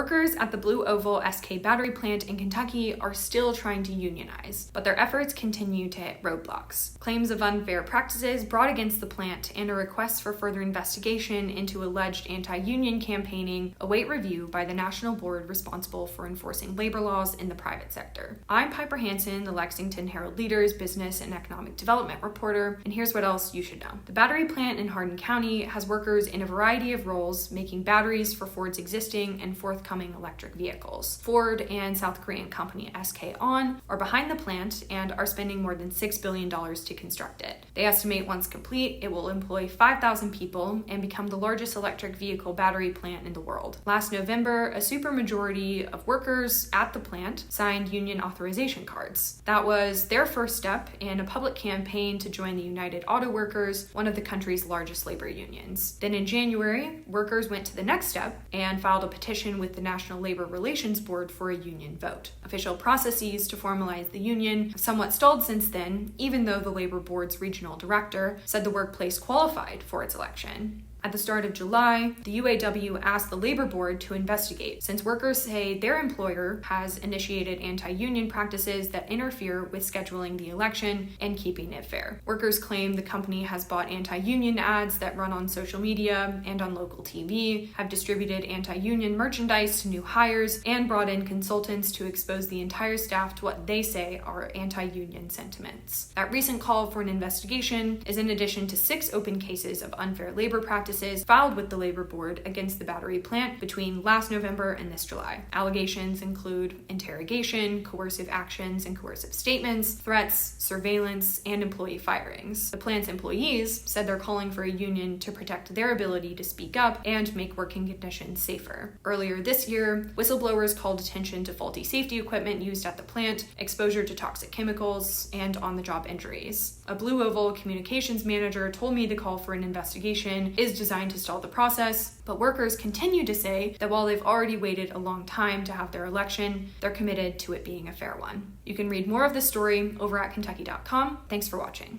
Workers at the BlueOval SK battery plant in Kentucky are still trying to unionize, but their efforts continue to hit roadblocks. Claims of unfair practices brought against the plant and a request for further investigation into alleged anti-union campaigning await review by the national board responsible for enforcing labor laws in the private sector. I'm Piper Hansen, the Lexington Herald Leader's business and economic development reporter, and here's what else you should know. The battery plant in Hardin County has workers in a variety of roles making batteries for Ford's existing and forthcoming electric vehicles. Ford and South Korean company SK On are behind the plant and are spending more than $6 billion to construct it. They estimate once complete, it will employ 5,000 people and become the largest electric vehicle battery plant in the world. Last November, a supermajority of workers at the plant signed union authorization cards. That was their first step in a public campaign to join the United Auto Workers, one of the country's largest labor unions. Then in January, workers went to the next step and filed a petition with the National Labor Relations Board for a union vote. Official processes to formalize the union have somewhat stalled since then, even though the Labor Board's regional director said the workplace qualified for its election. At the start of July, the UAW asked the Labor Board to investigate, since workers say their employer has initiated anti-union practices that interfere with scheduling the election and keeping it fair. Workers claim the company has bought anti-union ads that run on social media and on local TV, have distributed anti-union merchandise to new hires, and brought in consultants to expose the entire staff to what they say are anti-union sentiments. That recent call for an investigation is in addition to 6 open cases of unfair labor practices filed with the Labor Board against the battery plant between last November and this July. Allegations include interrogation, coercive actions and coercive statements, threats, surveillance, and employee firings. The plant's employees said they're calling for a union to protect their ability to speak up and make working conditions safer. Earlier this year, whistleblowers called attention to faulty safety equipment used at the plant, exposure to toxic chemicals, and on-the-job injuries. A BlueOval communications manager told me the call for an investigation is designed to stall the process, but workers continue to say that while they've already waited a long time to have their election, they're committed to it being a fair one. You can read more of this story over at Kentucky.com. Thanks for watching.